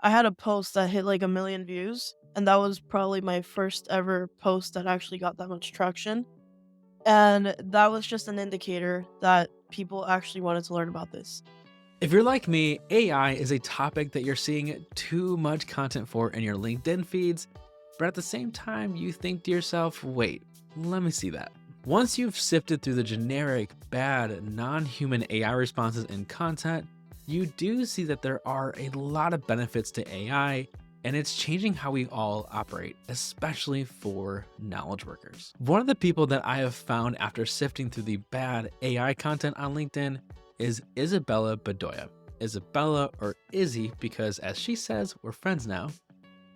I had a post that hit like a million views, and that was probably my first ever post that actually got that much traction. And that was just an indicator that people actually wanted to learn about this. If you're like me, AI is a topic that you're seeing too much content for in your LinkedIn feeds, but at the same time, you think to yourself, wait, let me see that. Once you've sifted through the generic, bad, non human AI responses and content, you do see that there are a lot of benefits to AI, and it's changing how we all operate, especially for knowledge workers. One of the people that I have found after sifting through the bad AI content on LinkedIn is Isabella Bedoya. Isabella, or Izzy, because as she says, we're friends now,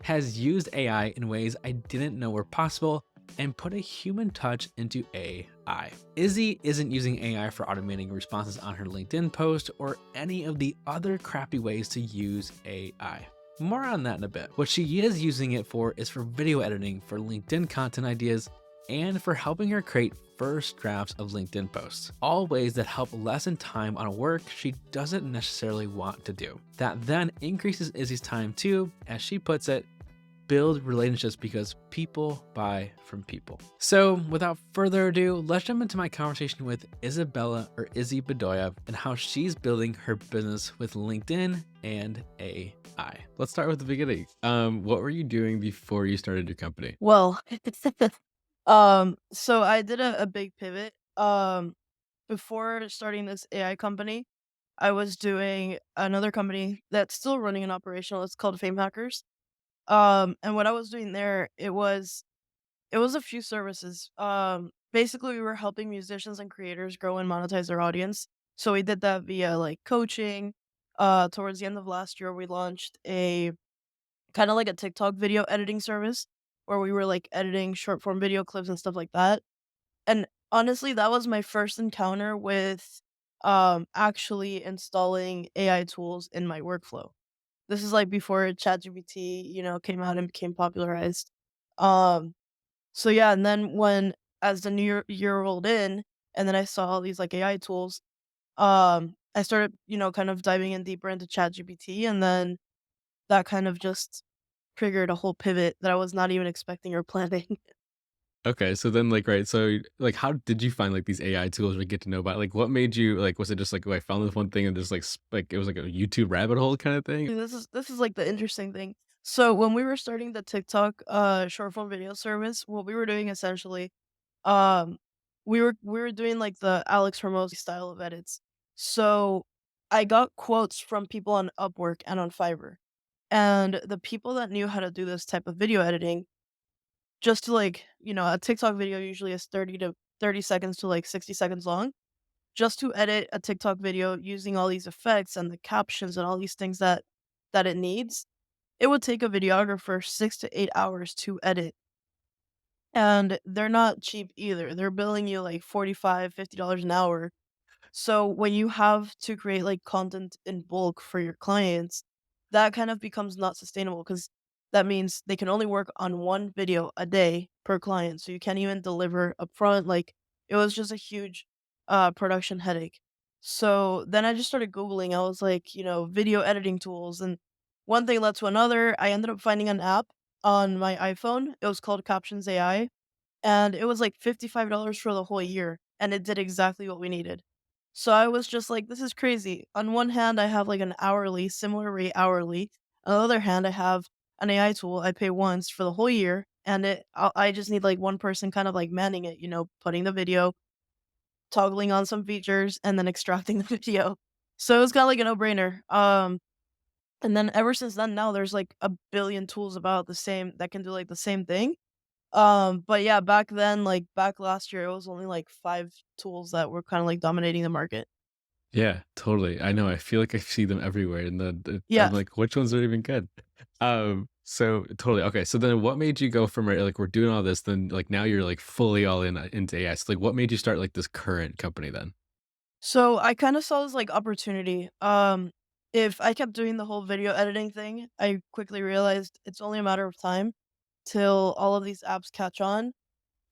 has used AI in ways I didn't know were possible and put a human touch into AI. Izzy isn't using AI for automating responses on her LinkedIn post or any of the other crappy ways to use AI. More on that in a bit. What she is using it for is for video editing, for LinkedIn content ideas, and for helping her create first drafts of LinkedIn posts. All ways that help lessen time on work she doesn't necessarily want to do. That then increases Izzy's time too, as she puts it, build relationships because people buy from people. So without further ado, let's jump into my conversation with Isabella, or Izzy Bedoya, and how she's building her business with LinkedIn and AI. Let's start with the beginning. What were you doing before you started your company? Well, so I did a big pivot. Before starting this AI company, I was doing another company that's still running and operational. It's called Fame Hackers. And what I was doing there, it was a few services. Basically we were helping musicians and creators grow and monetize their audience. So we did that via like coaching. Towards the end of last year, we launched a kind of like a TikTok video editing service where we were like editing short form video clips and stuff like that. And honestly, that was my first encounter with actually installing AI tools in my workflow. This is like before ChatGPT, came out and became popularized. Um so yeah, and then when as the new year rolled in and then I saw all these like AI tools, I started, kind of diving in deeper into ChatGPT, and then that kind of just triggered a whole pivot that I was not even expecting or planning. Okay, so then, like, right, so, like, how did you find, like, these AI tools or get to know about like, what made you like, was it just, like, oh, I found this one thing and just, like, like, it was like a YouTube rabbit hole kinda thing? And this is like the interesting thing. So when we were starting the TikTok short form video service, what we were doing essentially, um we were doing like the Alex Hormozy style of edits. So I got quotes from people on Upwork and on Fiverr. And the people that knew how to do this type of video editing, just to like, a TikTok video usually is 30 seconds to like 60 seconds long. Just to edit a TikTok video using all these effects and the captions and all these things that it needs, it would take a videographer 6 to 8 hours to edit, and they're not cheap either. They're billing you like 45, $50 an hour. So when you have to create like content in bulk for your clients, that kind of becomes not sustainable because that means they can only work on one video a day per client. So you can't even deliver upfront. Like it was just a huge production headache. So then I just started Googling. I was like, video editing tools. And one thing led to another. I ended up finding an app on my iPhone. It was called Captions AI. And it was like $55 for the whole year. And it did exactly what we needed. So I was just like, this is crazy. On one hand, I have like an hourly, similar rate hourly. On the other hand, I have an AI tool I pay once for the whole year. And I just need like one person kind of like manning it, putting the video, toggling on some features, and then extracting the video. So it was kind of like a no brainer. And then ever since then, now there's like a billion tools about the same that can do like the same thing. But yeah, back then, like back last year, it was only like 5 tools that were kinda like dominating the market. Yeah, totally. I know, I feel like I see them everywhere, and I'm Yeah. like, "Which ones are even good?" So totally, okay, so then what made you go from, right, like, we're doing all this, then, like, now you're, like, fully all in, into AI, so, like, what made you start, like, this current company then? So I kinda saw this like opportunity. If I kept doing the whole video editing thing, I quickly realized it's only a matter of time till all of these apps catch on.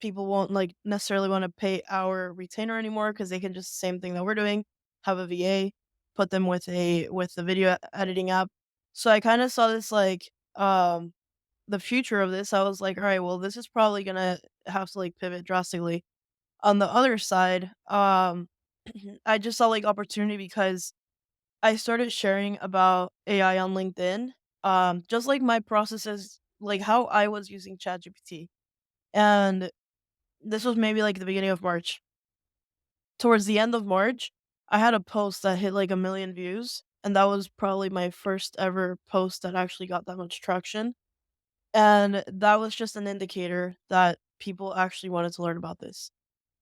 People won't like necessarily wanna pay our retainer anymore because they can just same thing that we're doing, have a VA, put them with the video editing app. So I kind of saw this like the future of this. I was like, all right, well, this is probably gonna have to like pivot drastically. On the other side, I just saw like opportunity because I started sharing about AI on LinkedIn. Just like my processes, like how I was using ChatGPT. And this was maybe like the beginning of March. Towards the end of March, I had a post that hit like a million views. And that was probably my first ever post that actually got that much traction. And that was just an indicator that people actually wanted to learn about this.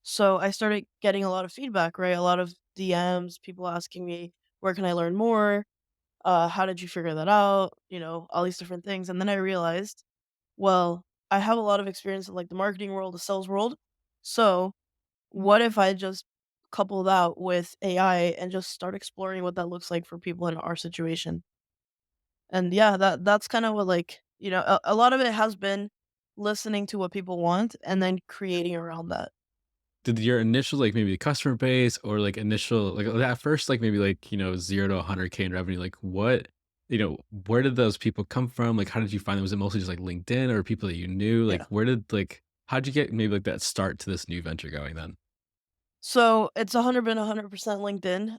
So I started getting a lot of feedback, right? A lot of DMs, people asking me, where can I learn more? How did you figure that out? All these different things. And then I realized, well, I have a lot of experience in like the marketing world, the sales world. So what if I just couple that with AI and just start exploring what that looks like for people in our situation? And yeah, that's kind of what like, a lot of it has been listening to what people want and then creating around that. Did your initial, like, maybe customer base or, like, initial like, at first, like, maybe, like, 0 to 100K in revenue, like, where did those people come from? Like, how did you find them? Was it mostly just, like, LinkedIn or people that you knew? Like, Yeah. how'd you get maybe, like, that start to this new venture going then? So it's 100% LinkedIn.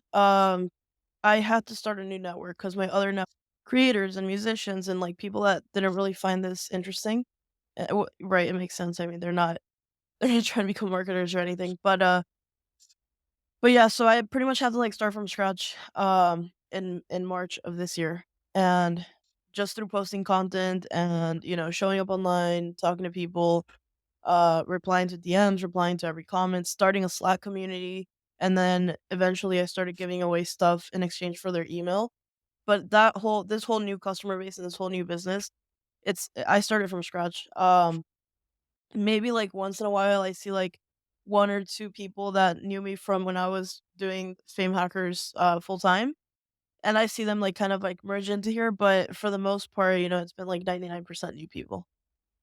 I had to start a new network because my other creators and musicians and like people that didn't really find this interesting. Right, it makes sense. I mean, they're not they're not trying to become marketers or anything. But yeah, so I pretty much had to like start from scratch in March of this year. And just through posting content and showing up online, talking to people, replying to DMs, replying to every comment, starting a Slack community, and then eventually I started giving away stuff in exchange for their email. But this whole new customer base and this whole new business, I started from scratch. Maybe like once in a while I see like one or two people that knew me from when I was doing Fame Hackers full time. And I see them like kind of like merge into here, but for the most part, it's been like 99% new people.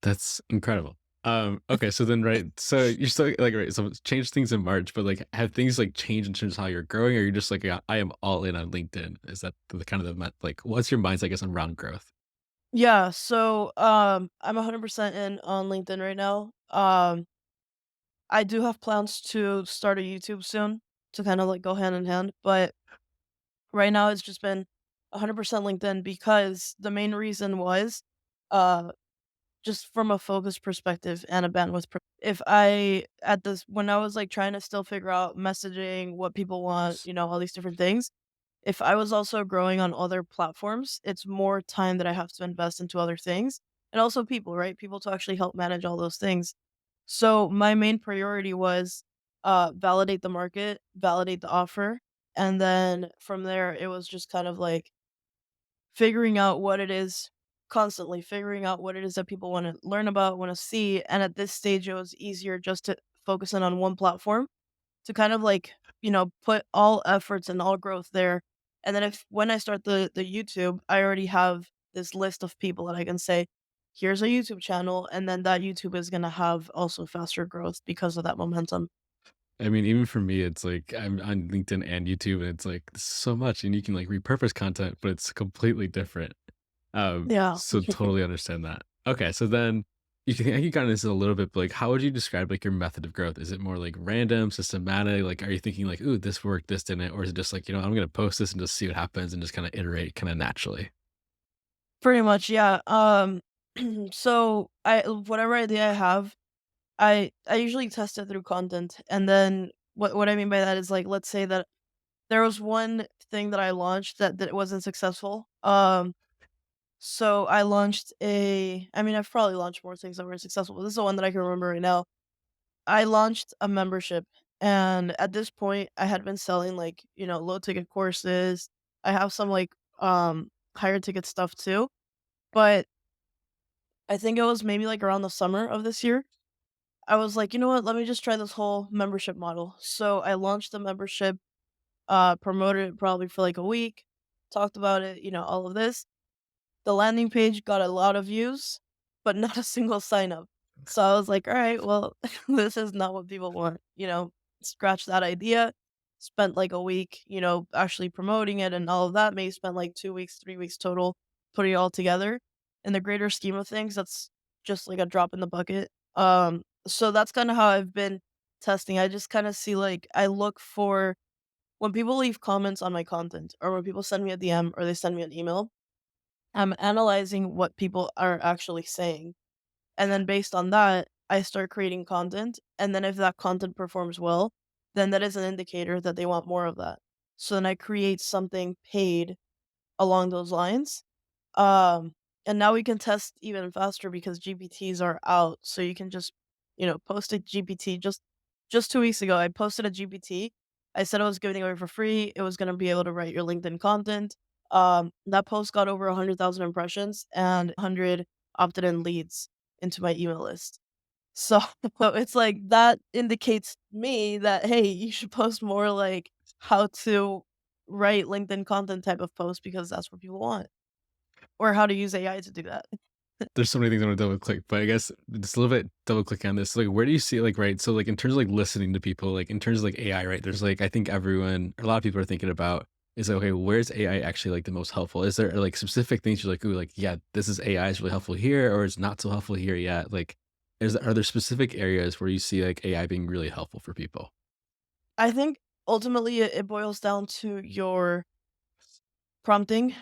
That's incredible. Okay, so then, right, so you're still like, right, so it's changed things in March, but like, have things like changed in terms of how you're growing, or you're just like, yeah, I am all in on LinkedIn? Is that the kind of like, what's your mindset, I guess, around growth? Yeah, so I'm 100% in on LinkedIn right now. I do have plans to start a YouTube soon to kind of like go hand in hand, but right now it's just been 100% LinkedIn because the main reason was uh just from a focus perspective and a bandwidth if I at this when I was like trying to still figure out messaging, what people want, all these different things. If I was also growing on other platforms, it's more time that I have to invest into other things and also people, right? People to actually help manage all those things. So my main priority was validate the market, validate the offer, and then from there it was just kind of like figuring out what it is, constantly figuring out what it is that people want to learn about, want to see. And at this stage, it was easier just to focus in on one platform to kind of like, put all efforts and all growth there. And then if when I start the YouTube, I already have this list of people that I can say, here's a YouTube channel, and then that YouTube is gonna have also faster growth because of that momentum. I mean, even for me, it's like I'm on LinkedIn and YouTube, and it's like so much, and you can like repurpose content, but it's completely different. Yeah. So totally understand that. Okay, so then I think you got into this a little bit, but like, how would you describe like your method of growth? Is it more like random, systematic? Like, are you thinking like, ooh, this worked, this didn't, or is it just like, I'm gonna post this and just see what happens and just kind of iterate kind of naturally? Pretty much, yeah. So whatever idea I have, I usually test it through content, and then what I mean by that is like, let's say that there was one thing that I launched that wasn't successful. So I launched I mean, I've probably launched more things that were successful, but this is the one that I can remember right now. I launched a membership, and at this point, I had been selling like low ticket courses. I have some like higher ticket stuff too, but I think it was maybe like around the summer of this year. I was like, you know what? Let me just try this whole membership model. So I launched the membership, promoted it probably for like a week, talked about it, all of this. The landing page got a lot of views, but not a single sign up. So I was like, all right, well, this is not what people want, scratch that idea. Spent like a week, actually promoting it and all of that. Maybe spent like 2 weeks, 3 weeks total. putting it all together. In the greater scheme of things, that's just like a drop in the bucket. So that's kind of how I've been testing. I just kind of see like I look for when people leave comments on my content or when people send me a DM or they send me an email, I'm analyzing what people are actually saying. And then based on that, I start creating content. And then if that content performs well, then that is an indicator that they want more of that. So then I create something paid along those lines. Um, and now we can test even faster because GPTs are out. So you can just, post a GPT. Just 2 weeks ago, I posted a GPT. I said I was giving it away for free. It was going to be able to write your LinkedIn content. That post got over 100,000 impressions and 100 opted in leads into my email list. So so it's like that indicates me that hey, you should post more like how to write LinkedIn content type of post because that's what people want. Or how to use AI to do that. There's so many things I want to double click, but I guess just a little bit double click on this. Like, where do you see like right? So, like in terms of like listening to people, like in terms of like AI, right? There's like I think everyone, a lot of people are thinking about is like, okay, where's AI actually like the most helpful? Is there like specific things you're like, ooh, like yeah, this is AI is really helpful here, or it's not so helpful here yet? Like, are there specific areas where you see like AI being really helpful for people? I think ultimately it boils down to your prompting,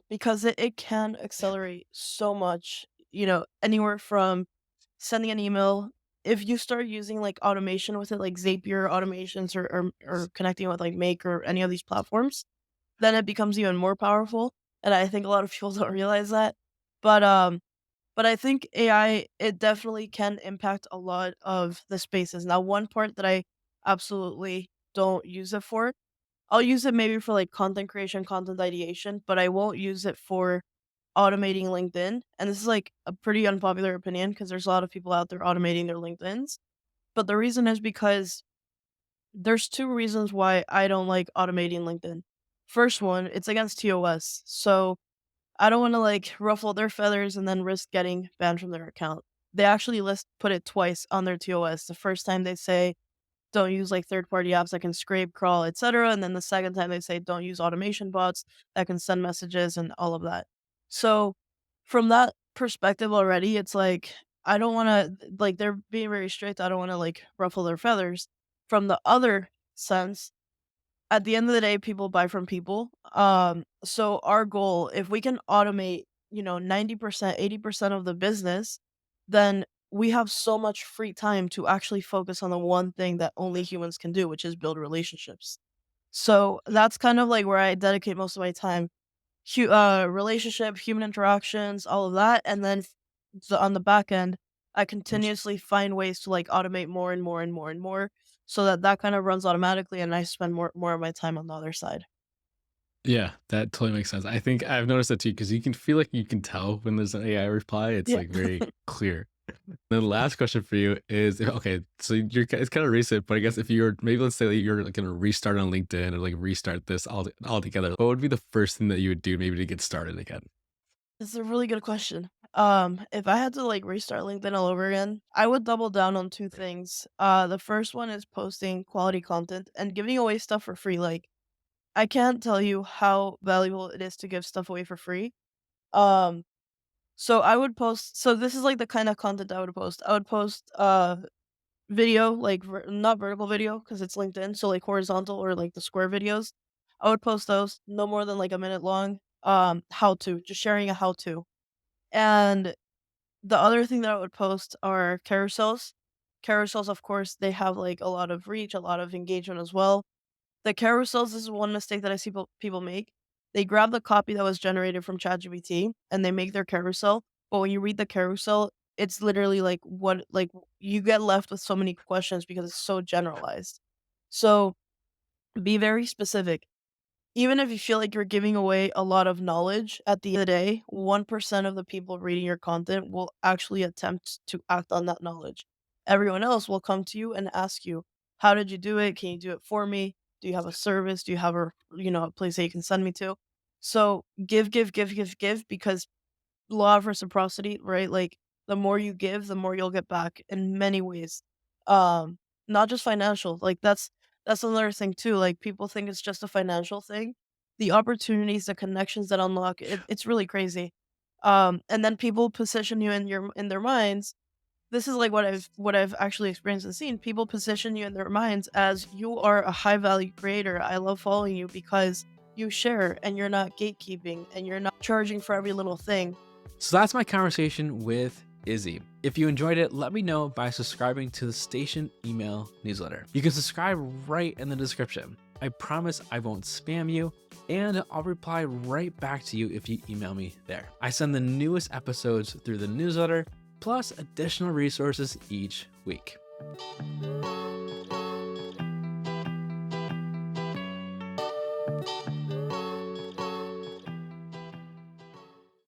because it can accelerate so much, anywhere from sending an email. If you start using like automation with it, like Zapier automations or connecting with like Make or any of these platforms, then it becomes even more powerful. And I think a lot of people don't realize that. But I think AI, it definitely can impact a lot of the spaces. Now, one part that I absolutely don't use it for, I'll use it maybe for like content creation, content ideation, but I won't use it for automating LinkedIn. And this is like a pretty unpopular opinion because there's a lot of people out there automating their LinkedIns. But the reason is because there's two reasons why I don't like automating LinkedIn. First one, it's against TOS. So I don't wanna, like, ruffle their feathers and then risk getting banned from their account. They actually put it twice on their TOS. The first time they say, "Don't use, like, third-party apps that can scrape, crawl, etcetera," and then the second time they say, "Don't use automation bots that can send messages," and all of that. So, from that perspective already, it's like, I don't wanna like, they're being very strict, I don't wanna, like, ruffle their feathers. From the other sense, at the end of the day, people buy from people. So our goal, if we can automate, 90%, 80% of the business, then we have so much free time to actually focus on the one thing that only humans can do, which is build relationships. So that's kind of like where I dedicate most of my time. Relationship, human interactions, all of that. And then on the back end, I continuously find ways to like automate more and more and more and more so that that kind of runs automatically and I spend more of my time on the other side. Yeah, that totally makes sense. I think I've noticed that too because you can feel like you can tell when there's an AI reply. It's Yeah. like very clear. The last question for you is okay, so it's kind of recent, but I guess if you're maybe let's say that you're like gonna restart on LinkedIn or like restart this all together, what would be the first thing that you would do maybe to get started again? This is a really good question. If I had to like restart LinkedIn all over again, I would double down on two things. The first one is posting quality content and giving away stuff for free. Like I can't tell you how valuable it is to give stuff away for free. Um, so I would post. So this is like the kind of content I would post. I would post video, like not vertical video because it's LinkedIn. So like horizontal or like the square videos. I would post those no more than like a minute long. How to, just sharing a how to. And the other thing that I would post are carousels. Carousels, of course, they have like a lot of reach, a lot of engagement as well. The carousels, this is one mistake that I see people make. They grab the copy that was generated from ChatGPT and they make their carousel. But when you read the carousel, it's literally like you get left with so many questions because it's so generalized. So be very specific. Even if you feel like you're giving away a lot of knowledge, at the end of the day, 1% of the people reading your content will actually attempt to act on that knowledge. Everyone else will come to you and ask you, "How did you do it? Can you do it for me? Do you have a service? Do you have a place that you can send me to?" So give, give, give, give, give, because law of reciprocity, right? Like the more you give, the more you'll get back in many ways. Not just financial. Like that's another thing too. Like people think it's just a financial thing. the opportunities, the connections that unlock, it's really crazy. And then people position you in their minds. This is like what I've actually experienced and seen. People position you in their minds as you are a high value creator. I love following you because you share and you're not gatekeeping and you're not charging for every little thing. So that's my conversation with Izzy. If you enjoyed it, let me know by subscribing to the station email newsletter. You can subscribe right in the description. I promise I won't spam you, and I'll reply right back to you if you email me there. I send the newest episodes through the newsletter, plus additional resources each week.